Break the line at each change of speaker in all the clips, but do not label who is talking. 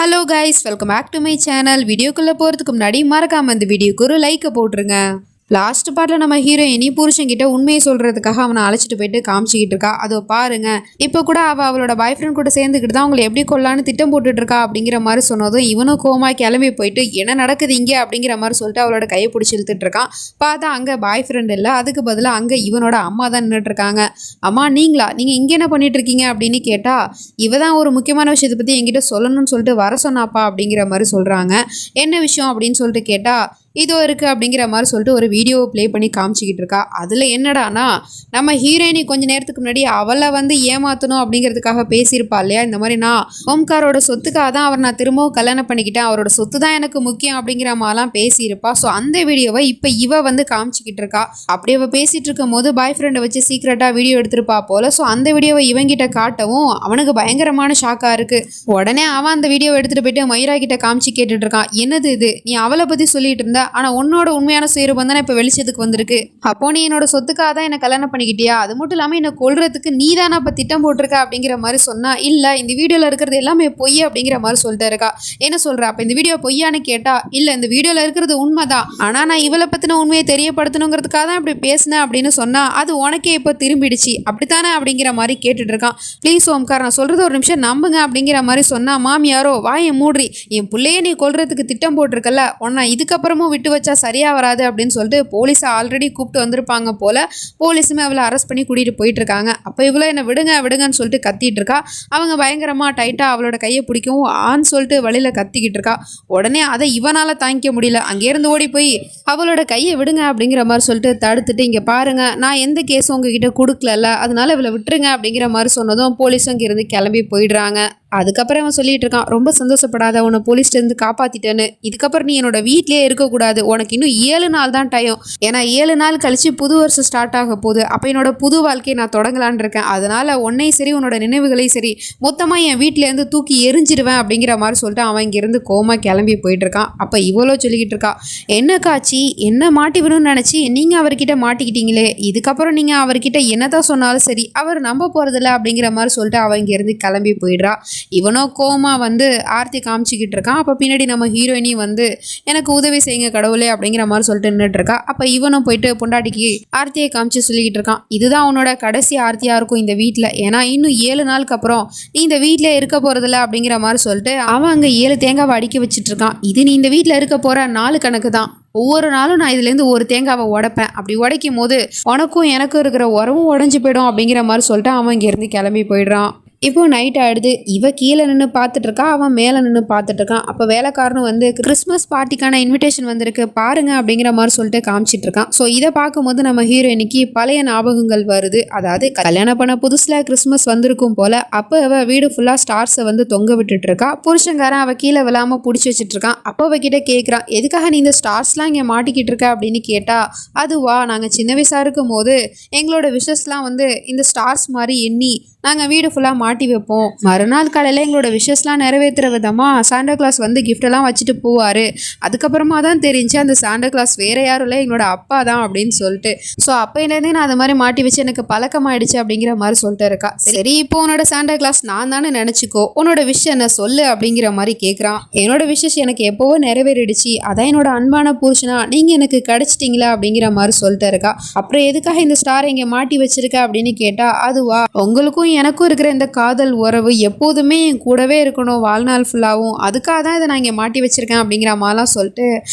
Hello guys, welcome back to my channel. வீடியோக்குள்ளே போகிறதுக்கு முன்னாடி மறக்காமல் இந்த வீடியோக்கு ஒரு லைக்கை போட்டுருங்க. லாஸ்ட் பார்ட்டில் நம்ம ஹீரோயினி புருஷன்கிட்ட உண்மையை சொல்கிறதுக்காக அவனை அழைச்சிட்டு போயிட்டு காமிச்சிக்கிட்டு இருக்கா. அதோ பாருங்க, இப்போ கூட அவளோட பாய் ஃப்ரெண்ட் கூட சேர்ந்துக்கிட்டு தான் அவங்களை எப்படி கொல்லான்னு திட்டம் போட்டுட்டு இருக்கா அப்படிங்கிற மாதிரி சொன்னதும் இவனும் கோமா கிளம்பி போயிட்டு என்ன நடக்குது இங்கே அப்படிங்கிற மாதிரி சொல்லிட்டு அவளோட கையை பிடிச்சி இழுத்துட்டு இருக்கான். பார்த்தா அங்கே பாய் ஃப்ரெண்ட் இல்லை, அதுக்கு பதிலாக அங்கே இவனோட அம்மா தான் நின்றுட்டு இருக்காங்க. அம்மா நீங்கள் இங்கே என்ன பண்ணிட்டு இருக்கீங்க அப்படின்னு கேட்டால் இவ தான் ஒரு முக்கியமான விஷயத்தை பற்றி என்கிட்ட சொல்லணும்னு சொல்லிட்டு வர சொன்னாப்பா அப்படிங்கிற மாதிரி சொல்கிறாங்க. என்ன விஷயம் அப்படின்னு சொல்லிட்டு கேட்டால் இதோ இருக்குது அப்படிங்கிற மாதிரி சொல்லிட்டு ஒரு வீடியோவை ப்ளே பண்ணி காமிச்சிக்கிட்டு இருக்கா. அதில் என்னடானா, நம்ம ஹீரோயினி கொஞ்சம் நேரத்துக்கு முன்னாடி அவளை ஏமாற்றணும் அப்படிங்கிறதுக்காக பேசியிருப்பா இல்லையா, இந்த மாதிரி நான் ஓம்காரோட சொத்துக்காக தான் அவர் நான் திரும்பவும் கல்யாணம் பண்ணிக்கிட்டேன், அவரோட சொத்து தான் எனக்கு முக்கியம் அப்படிங்கிற மாதிரிலாம் பேசியிருப்பா. ஸோ அந்த வீடியோவை இப்போ இவ காமிச்சிக்கிட்டு இருக்கா. அப்படி அவள் பேசிகிட்டு இருக்கும் போது பாய் ஃப்ரெண்டை வச்சு சீக்ரெட்டாக வீடியோ எடுத்திருப்பா போல். ஸோ அந்த வீடியோவை இவங்கிட்ட காட்டவும் அவனுக்கு பயங்கரமான ஷாக்காக இருக்குது. உடனே அவன் அந்த வீடியோவை எடுத்துகிட்டு போயிட்டு மயிரா கிட்ட காமிச்சு கேட்டுட்டு இருக்கான். என்னது இது, நீ அவளை பற்றி சொல்லிட்டு இருந்த, ஆனால் உன்னோட உண்மையான சுயரூபம் தானே இப்போ வெளிச்சத்துக்கு வந்திருக்கு. அப்போ நீ என்னோட சொத்துக்காக தான் என்னை கல்யாணம் பண்ணிக்கிட்டியா, அது மட்டும் இல்லாமல் என்னை கொல்றதுக்கு நீ தானே இப்போ திட்டம் போட்டிருக்க அப்படிங்கிற மாதிரி சொன்னா. இல்லை, இந்த வீடியோவில் இருக்கிறது எல்லாமே பொய் அப்படிங்கிற மாதிரி சொல்லிட்டு இருக்கா. என்ன சொல்ற, அப்போ இந்த வீடியோ பொய்யான்னு கேட்டா, இல்லை இந்த வீடியோவில் இருக்கிறது உண்மைதான், ஆனால் நான் இவளை பற்றின உண்மையை தெரியப்படுத்தணுங்கிறதுக்காக தான் இப்படி பேசினேன் அப்படின்னு சொன்னா அது உனக்கே இப்போ திரும்பிடுச்சு அப்படித்தானே அப்படிங்கிற மாதிரி கேட்டுட்டு இருக்கான். ப்ளீஸ் ஓம்கார், நான் சொல்றது ஒரு நிமிஷம் நம்புங்க அப்படிங்கிற மாதிரி சொன்னா மாமியாரோ வாயை மூடி, என் பிள்ளைய நீ கொல்றதுக்கு திட்டம் போட்டிருக்கல, உன்னை இதுக்கப்புறமும் விட்டு வச்சா சரியா வராது அப்படின்னு சொல்லிட்டு போலீஸை ஆல்ரெடி கூப்பிட்டு வந்திருப்பாங்க போல. போலீஸுமே அவளை அரெஸ்ட் பண்ணி கூட்டிட்டு போயிட்டு இருக்காங்க. அப்போ இவ்வளோ என்ன விடுங்கன்னு சொல்லிட்டு கத்திட்டு இருக்கா. அவங்க பயங்கரமா டைட்டா அவளோட கையை பிடிக்கவும் ஆன்னு சொல்லிட்டு வழியில கத்திக்கிட்டு இருக்கா. உடனே அதை இவனால தாங்கிக்க முடியல, அங்கேருந்து ஓடி போய் அவளோட கையை விடுங்க அப்படிங்கிற மாதிரி சொல்லிட்டு தடுத்துட்டு, இங்க பாருங்க நான் எந்த கேஸும் உங்ககிட்ட கொடுக்கல, அதனால இவளை விட்டுருங்க அப்படிங்கிற மாதிரி சொன்னதும் போலீஸும் இங்கிருந்து கிளம்பி போயிடுறாங்க. அதுக்கப்புறம் அவன் சொல்லிட்டு இருக்கான், ரொம்ப சந்தோஷப்படாத, உன்னை போலீஸ்லேருந்து காப்பாற்றிட்டேன்னு, இதுக்கப்புறம் நீ என்னோட வீட்லேயே இருக்கக்கூடாது, உனக்கு இன்னும் 7 நாள் தான் டைம், ஏன்னா 7 நாள் கழிச்சு புது வருஷம் ஸ்டார்ட் ஆக போகுது, அப்போ என்னோட புது வாழ்க்கையை நான் தொடங்கலான் இருக்கேன், அதனால உன்னையும் சரி உன்னோட நினைவுகளையும் சரி மொத்தமாக என் வீட்டிலேருந்து தூக்கி எரிஞ்சிடுவேன் அப்படிங்கிற மாதிரி சொல்லிட்டு அவன் இங்கேருந்து கோமா கிளம்பி போயிட்டு இருக்கான். அப்போ இவ்வளோ சொல்லிக்கிட்டு இருக்கா, என்ன காட்சி, என்ன மாட்டி விடணும்னு நினச்சி நீங்கள் அவர்கிட்ட மாட்டிக்கிட்டீங்களே, இதுக்கப்புறம் நீங்கள் அவர்கிட்ட என்னதான் சொன்னாலும் சரி அவர் நம்ப போகிறதில்ல அப்படிங்கிற மாதிரி சொல்லிட்டு அவன் இங்கேருந்து கிளம்பி போயிடுறா. இவனோ கோமா ஆர்த்தி காமிச்சிக்கிட்டு இருக்கான். அப்போ பின்னாடி நம்ம ஹீரோயினி எனக்கு உதவி செய்யுங்க கடவுளே அப்படிங்கிற மாதிரி சொல்லிட்டு நின்றுட்டு இருக்கா. அப்போ இவனும் போயிட்டு பொண்டாட்டிக்கு ஆர்த்தியை காமிச்சு சொல்லிக்கிட்டு இருக்கான், இதுதான் உன்னோட கடைசி ஆர்த்தியா இருக்கும் இந்த வீட்டில், ஏன்னா இன்னும் 7 நாளுக்கு அப்புறம் நீ இந்த வீட்டில் இருக்க போறதில்ல அப்படிங்கிற மாதிரி சொல்லிட்டு அவன் அங்கே 7 தேங்காவை அடுக்கி வச்சுட்டு இருக்கான். இது நீ இந்த வீட்டில் இருக்க போற 4 கணக்கு தான், ஒவ்வொரு நாளும் நான் இதுலேருந்து ஒரு தேங்காவை உடைப்பேன், அப்படி உடைக்கும் போது உனக்கும் எனக்கும் இருக்கிற உறவும் உடஞ்சி போயிடும் அப்படிங்கிற மாதிரி சொல்லிட்டு அவன் இங்கேருந்து கிளம்பி போயிடுறான். இப்போ நைட் ஆயிடுது, இவ கீழே நின்று பார்த்துட்டு இருக்கா, அவன் மேலே நின்று பார்த்துட்டு இருக்கான். அப்போ வேலைக்காரனும் கிறிஸ்மஸ் பார்ட்டிக்கான இன்விடேஷன் வந்திருக்கு பாருங்க அப்படிங்கிற மாதிரி சொல்லிட்டு காமிச்சிட்டு இருக்கான். ஸோ இதை பார்க்கும்போது நம்ம ஹீரோயினிக்கு பழைய ஞாபகங்கள் வருது. அதாவது கல்யாணம் பண்ண புதுசில் கிறிஸ்மஸ் வந்திருக்கும் போல. அப்போ அவள் வீடு ஃபுல்லாக ஸ்டார்ஸை தொங்க விட்டுட்டு இருக்கா. புருஷங்காரன் அவள் கீழே விழாமல் பிடிச்சி வச்சுட்டு இருக்கான். அப்போ அவகிட்ட கேட்குறான், எதுக்காக நீ இந்த ஸ்டார்ஸ்லாம் இங்கே மாட்டிக்கிட்டு இருக்க அப்படின்னு கேட்டா, அதுவா நாங்கள் சின்ன வயசாக இருக்கும் போது எங்களோட விஷஸ்லாம் இந்த ஸ்டார்ஸ் மாதிரி எண்ணி நாங்கள் வீடு ஃபுல்லாக மாட்டி வைப்போம், மறுநாள் காலையில் எங்களோட விஷஸ்லாம் நிறைவேற்றுற விதமாக சாண்டா கிளாஸ் கிஃப்டெல்லாம் வச்சுட்டு போவார், அதுக்கப்புறமா தான் தெரிஞ்சு அந்த சாண்டா கிளாஸ் வேறு யாரும் இல்லை எங்களோட அப்பா தான் அப்படின்னு சொல்லிட்டு. ஸோ அப்போலேருந்தே நான் அதை மாதிரி மாட்டி வச்சு எனக்கு பழக்கமாயிடுச்சு அப்படிங்கிற மாதிரி சொல்லிட்டு இருக்கா. சரி, இப்போ உன்னோட சாண்டா கிளாஸ் நான் தானே நினச்சிக்கோ, உன்னோட விஷயம் என்ன சொல்லு அப்படிங்கிற மாதிரி கேட்குறான். என்னோட விஷஸ் எனக்கு எப்போவோ நிறைவேறிடுச்சு, அதான் என்னோட அன்பான புருஷனா நீங்கள் எனக்கு கிடைச்சிட்டிங்களா அப்படிங்கிற மாதிரி சொல்லிட்டு இருக்கா. அப்புறம் எதுக்காக இந்த ஸ்டாரை இங்கே மாட்டி வச்சிருக்க அப்படின்னு கேட்டால், அதுவா உங்களுக்கும் எனக்கும் இருக்கிற இந்த காதல் உறவு எப்போதுமே என் கூடவே இருக்கணும் வாழ்நாள் ஃபுல்லாகவும், அதுக்காக தான் இதை நான் இங்கே மாட்டி வச்சிருக்கேன் அப்படிங்கிற மாதிரிலாம் சொல்லிட்டு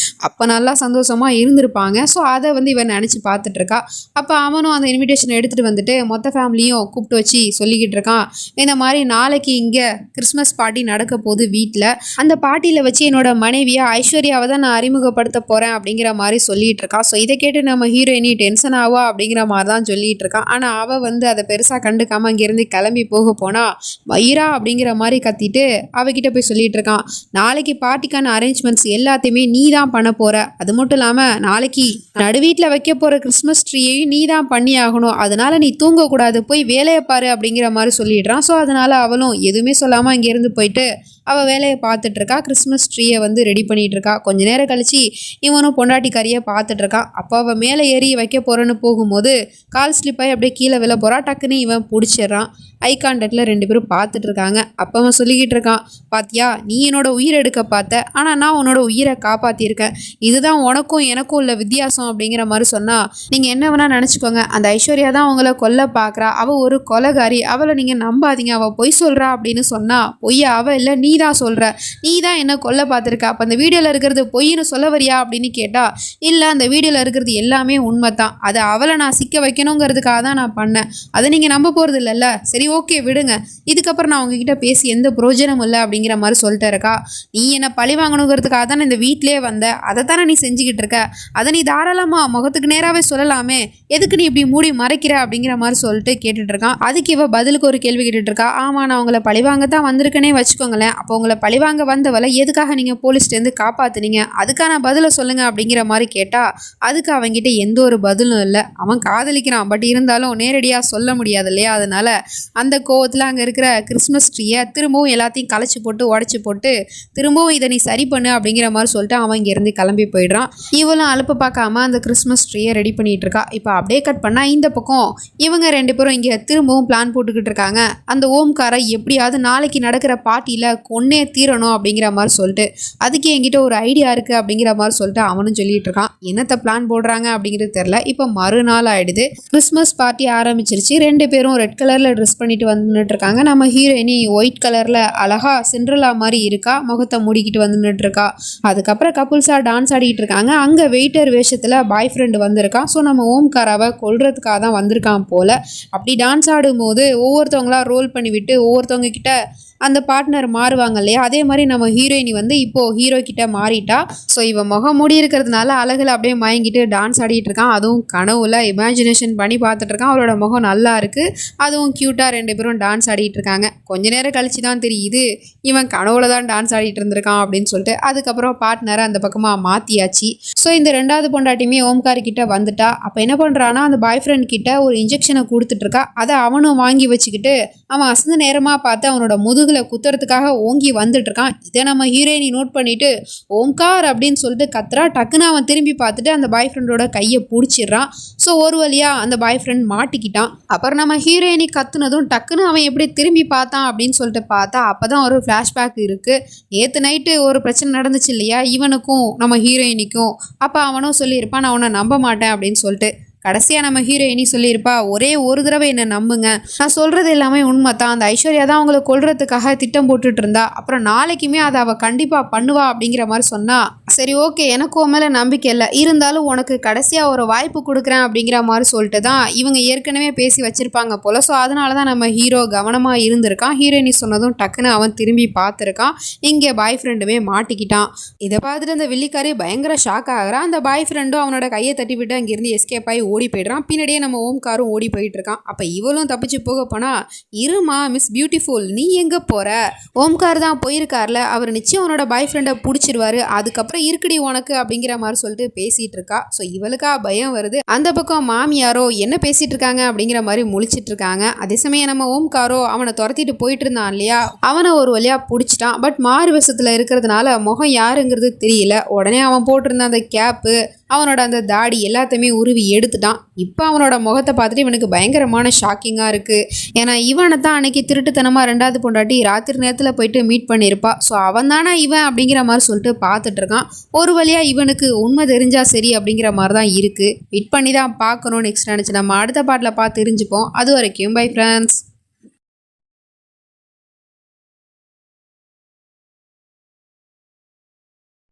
அப்போ நல்லா சந்தோஷமாக இருந்திருப்பாங்க. ஸோ அதை இவன் நினச்சி பார்த்துட்டு இருக்கா. அப்போ அவனும் அந்த இன்விடேஷனை எடுத்துகிட்டு மொத்த ஃபேமிலியும் கூப்பிட்டு வச்சு சொல்லிக்கிட்டு இருக்கான், இந்த மாதிரி நாளைக்கு இங்கே கிறிஸ்மஸ் பார்ட்டி நடக்க போகுது வீட்டில், அந்த பார்ட்டியில் வச்சு என்னோட மனைவியாக ஐஸ்வர்யாவை தான் நான் அறிமுகப்படுத்த போகிறேன் அப்படிங்கிற மாதிரி சொல்லிகிட்டு இருக்கான். ஸோ இதை கேட்டு நம்ம ஹீரோயினி டென்ஷன் ஆவா அப்படிங்கிற மாதிரி தான் சொல்லிகிட்டு இருக்கான். ஆனால் அவள் அதை பெருசாக கண்டுக்காமல் அங்கேருந்து கிளம்பி போக போனா வைரா அப்படிங்கிற மாதிரி கத்திட்டு அவகிட்ட போய் சொல்லிட்டு இருக்கான், நாளைக்கு பார்ட்டிக்கான அரேஞ்ச்மெண்ட்ஸ் எல்லாத்தையுமே நீ தான் பண்ண போற, அது மட்டும் இல்லாமல் நாளைக்கு நடுவீட்டில் வைக்க போகிற கிறிஸ்மஸ் ட்ரீயையும் நீ தான் பண்ணி ஆகணும், அதனால நீ தூங்கக்கூடாது, போய் வேலையை பாரு அப்படிங்கிற மாதிரி சொல்லிடுறான். ஸோ அதனால அவளும் எதுவுமே சொல்லாமல் அங்கேருந்து போயிட்டு அவள் வேலையை பார்த்துட்டு இருக்கா. கிறிஸ்மஸ் ட்ரீயை வந்து ரெடி பண்ணிட்டு இருக்கா. கொஞ்ச நேரம் கழிச்சு இவனும் பொண்டாட்டிக்காரியை பார்த்துட்டு இருக்கான். அப்போ அவள் மேலே ஏறி வைக்க போறேன்னு போகும்போது கால் ஸ்லிப்பாகி அப்படியே கீழே விழ போறா. டக்குன்னு இவன் பிடிச்சிடுறான். ஐ கான்டாக்டில் 2 பேரும் பார்த்துட்டு இருக்காங்க. அப்போ அவன் சொல்லிக்கிட்டு இருக்கான், பாத்தியா நீ என்னோட உயிரை எடுக்க பார்த்த, ஆனால் நான் உன்னோட உயிரை காப்பாற்றிருக்கேன். இதுதான் உனக்கும் எனக்கும் உள்ள வித்தியாசம் அப்படிங்கிற மாதிரி சொன்னால் நீங்கள் என்ன வேணால் நினச்சிக்கோங்க. அந்த ஐஸ்வர்யா தான் அவங்கள கொல்ல பார்க்குறா. அவள் ஒரு கொலைகாரி. அவளை நீங்கள் நம்பாதீங்க. அவள் பொய் சொல்கிறா அப்படின்னு சொன்னால் பொய்யா அவள் இல்லை, நீ தான் சொல்கிற. நீ தான் என்ன கொல்ல பார்த்துருக்க. அப்போ அந்த வீடியோவில் இருக்கிறது பொய்ன்னு சொல்ல வரியா அப்படின்னு கேட்டால், இல்லை அந்த வீடியோவில் இருக்கிறது எல்லாமே உண்மை தான். அதை அவளை நான் சிக்க வைக்கணுங்கிறதுக்காக தான் நான் பண்ணேன். அதை நீங்கள் நம்ப போகிறது இல்லைல்ல. சரி ஓகே விடுங்க, இதுக்கப்புறம் நான் உங்ககிட்ட பேசி எந்த பிரயோஜனமும் இல்லை அப்படிங்கிற மாதிரி சொல்லிட்டு இருக்கா. நீ என்ன பழி வாங்கணுங்கிறதுக்காக தானே இந்த வீட்டிலே வந்த, அதை தானே நீ செஞ்சுக்கிட்டு இருக்க. அதை நீ தாராளமாக முகத்துக்கு நேராகவே சொல்லலாமே, எதுக்கு நீ இப்படி மூடி மறைக்கிற அப்படிங்கிற மாதிரி சொல்லிட்டு கேட்டுட்டு இருக்கான். அதுக்கு இவ பதிலுக்கு ஒரு கேள்வி கேட்டுட்டு இருக்கா. ஆமாம் நான் உங்களை பழிவாங்க தான் வந்திருக்கேனே வச்சுக்கோங்களேன். அப்போ உங்களை பழிவாங்க வந்தவளை எதுக்காக நீங்கள் போலீஸ்லேருந்து காப்பாற்றுனீங்க, அதுக்கான பதிலை சொல்லுங்க அப்படிங்கிற மாதிரி கேட்டால் அதுக்கு அவங்ககிட்ட எந்த ஒரு பதிலும் இல்லை. அவன் காதலிக்கிறான், பட் இருந்தாலும் நேரடியாக சொல்ல முடியாது இல்லையா. அதனால அந்த கோவத்தில் அங்கே இருக்கிற கிறிஸ்மஸ் ட்ரீயை திரும்பவும் எல்லாத்தையும் களைச்சி போட்டு உடச்சி போட்டு திரும்பவும் இதை நீ சரி பண்ணு அப்படிங்கிற மாதிரி சொல்லிட்டு அவன் இங்கேருந்து கிளம்பி போயிடுறான். இவளும் அலுப்பு பார்க்காம அந்த கிறிஸ்மஸ் ட்ரீயை ரெடி பண்ணிட்டு இருக்கா. இப்போ அப்படியே கட் பண்ணால் இந்த பக்கம் இவங்க 2 பேரும் இங்கே திரும்பவும் பிளான் போட்டுக்கிட்டு இருக்காங்க. அந்த ஓம்காரை எப்படியாவது நாளைக்கு நடக்கிற பார்ட்டியில் கொன்னே தீரணும் அப்படிங்கிற மாதிரி சொல்லிட்டு அதுக்கு என்கிட்ட ஒரு ஐடியா இருக்குது அப்படிங்கிற மாதிரி சொல்லிட்டு அவனும் சொல்லிட்டு இருக்கான். என்னத்தை பிளான் போடுறாங்க அப்படிங்கிறது தெரில. இப்போ மறுநாள் ஆயிடுது. கிறிஸ்மஸ் பார்ட்டி ஆரம்பிச்சிருச்சு. 2 பேரும் ரெட் கலரில் ட்ரெஸ் பண்ணிட்டு வந்துட்டு இருக்காங்க. நம்ம ஹீரோயினி ஒயிட் கலரில் அழகா சிண்ட்ரெல்லா மாதிரி இருக்கா. முகத்தை மூடிக்கிட்டு வந்துட்டு இருக்கா. அதுக்கப்புறம் கப்புள்ஸாக டான்ஸ் ஆடிக்கிட்டு இருக்காங்க. அங்கே வெயிட்டர் வேஷத்தில் பாய் ஃப்ரெண்டு வந்திருக்கான். ஸோ நம்ம ஓம்காராவை கொல்றதுக்காக தான் வந்திருக்கான் போல். அப்படி டான்ஸ் ஆடும்போது ஒவ்வொருத்தவங்களா ரோல் பண்ணி விட்டு ஒவ்வொருத்தவங்க கிட்ட அந்த பார்ட்னர் மாறுவாங்க இல்லையா, அதே மாதிரி நம்ம ஹீரோயினி வந்து இப்போது ஹீரோ கிட்ட மாறிட்டா. ஸோ இவன் முகம் மூடி இருக்கிறதுனால அழகில் அப்படியே மயங்கிட்டு டான்ஸ் ஆடிட்டு இருக்கான். அதுவும் கனவுல இமேஜினேஷன் பண்ணி பார்த்துட்டு இருக்கான். அவளோட முகம் நல்லா இருக்குது, அதுவும் க்யூட்டாக 2 பேரும் டான்ஸ் ஆடிட்டு இருக்காங்க. கொஞ்ச நேரம் கழிச்சு தான் தெரியுது இவன் கனவுல தான் டான்ஸ் ஆடிட்டு இருந்திருக்கான் அப்படின்னு சொல்லிட்டு. அதுக்கப்புறம் பார்ட்னரை அந்த பக்கமாக மாற்றியாச்சு. ஸோ இந்த 2வது பொண்டாட்டியுமே ஓம்கார் கிட்ட வந்துட்டா. அப்போ என்ன பண்ணுறான்னா அந்த பாய் ஃப்ரெண்ட் கிட்ட ஒரு இன்ஜெக்ஷனை கொடுத்துட்ருக்கா. அதை அவனும் வாங்கி வச்சுக்கிட்டு அவன் அசந்த நேரமாக பார்த்து அவனோட முதுகில் குத்துறதுக்காக ஓங்கி வந்துட்டு இருக்கான். இதை நம்ம ஹீரோயினி நோட் பண்ணிட்டு ஓம்கார் அப்படின்னு சொல்லிட்டு கத்துறா. டக்குன்னு அவன் திரும்பி பார்த்துட்டு அந்த பாய் ஃப்ரெண்டோட கையை பிடிச்சிடுறான். ஸோ ஒரு வழியா அந்த பாய் ஃப்ரெண்ட் மாட்டிக்கிட்டான். அப்புறம் நம்ம ஹீரோயினி கத்துனதும் டக்குன்னு அவன் எப்படி திரும்பி பார்த்தான் அப்படின்னு சொல்லிட்டு பார்த்தா அப்போதான் ஒரு ஃப்ளாஷ்பேக் இருக்குது. நேற்று நைட்டு ஒரு பிரச்சனை நடந்துச்சு இல்லையா இவனுக்கும் நம்ம ஹீரோயினிக்கும். அப்போ அவனும் சொல்லியிருப்பான் நான் உன்னை நம்ப மாட்டேன் அப்படின்னு சொல்லிட்டு. கடைசியாக நம்ம ஹீரோயினி சொல்லியிருப்பா, ஒரே ஒரு தடவை என்னை நம்புங்க, நான் சொல்கிறது எல்லாமே உண்மை தான். அந்த ஐஸ்வர்யா தான் அவங்கள கொல்றதுக்காக திட்டம் போட்டுட்டு இருந்தா. அப்புறம் நாளைக்குமே அதை அவள் கண்டிப்பாக பண்ணுவா அப்படிங்கிற மாதிரி சொன்னா. சரி ஓகே எனக்கு உன் மேலே நம்பிக்கை இல்லை, இருந்தாலும் உனக்கு கடைசியாக ஒரு வாய்ப்பு கொடுக்குறேன் அப்படிங்கிற மாதிரி சொல்லிட்டு தான் இவங்க ஏற்கனவே பேசி வச்சுருப்பாங்க போல். ஸோ அதனால தான் நம்ம ஹீரோ கவனமாக இருந்திருக்கான். ஹீரோயினி சொன்னதும் டக்குன்னு அவன் திரும்பி பார்த்துருக்கான். இங்கே பாய் ஃப்ரெண்டுமே மாட்டிக்கிட்டான். இதை பார்த்துட்டு அந்த வில்லிக்காரி பயங்கர ஷாக் ஆகிறான். அந்த பாய் ஃப்ரெண்டும் அவனோட கையை தட்டி விட்டு அங்கேருந்து எஸ்கேப் ஆகி ஓடி போயிடுறான். பின்னாடியே நம்ம ஓம்காரும் ஓடி போயிட்டு இருக்கான். அப்போ இவளும் தப்பிச்சு போக போனா, இருமா மிஸ் பியூட்டிஃபுல் நீ எங்கே போகிற, ஓம்கார் தான் போயிருக்கார்ல, அவர் நிச்சயம் அவனோட பாய் ஃப்ரெண்டை பிடிச்சிருவாரு, அதுக்கப்புறம் இருக்குடி உனக்கு அப்படிங்கிற மாதிரி சொல்லிட்டு பேசிகிட்டு இருக்கா. ஸோ இவளுக்கா பயம் வருது. அந்த பக்கம் மாமியாரோ என்ன பேசிகிட்டு இருக்காங்க அப்படிங்கிற மாதிரி முழிச்சிட்டு இருக்காங்க. அதே சமயம் நம்ம ஓம்காரோ அவனை துரத்திட்டு போயிட்டு இருந்தான் இல்லையா, அவனை ஒரு வழியாக பிடிச்சிட்டான். பட் மாறு விஷத்தில் இருக்கிறதுனால முகம் யாருங்கிறது தெரியல. உடனே அவன் போட்டிருந்த அந்த கேப்பு அவனோட அந்த தாடி எல்லாத்தையுமே உருவி எடுத்துட்டான். இப்போ அவனோட முகத்தை பார்த்துட்டு இவனுக்கு பயங்கரமான ஷாக்கிங்காக இருக்குது. ஏன்னா இவனை தான் அன்னைக்கு திருட்டுத்தனமாக 2வது பொண்டாட்டி ராத்திரி நேரத்தில் போயிட்டு மீட் பண்ணியிருப்பா. ஸோ அவன் தானே இவன் அப்படிங்கிற மாதிரி சொல்லிட்டு பார்த்துட்டு இருக்கான். ஒரு வழியாக இவனுக்கு உண்மை தெரிஞ்சா சரி அப்படிங்கிற மாதிரி தான் இருக்குது. வெயிட் பண்ணி தான் பார்க்கணும். நெக்ஸ்ட் நினச்சி நம்ம அடுத்த பாட்டில் பார்த்து தெரிஞ்சுப்போம். அது வரைக்கும் பை ஃப்ரெண்ட்ஸ்.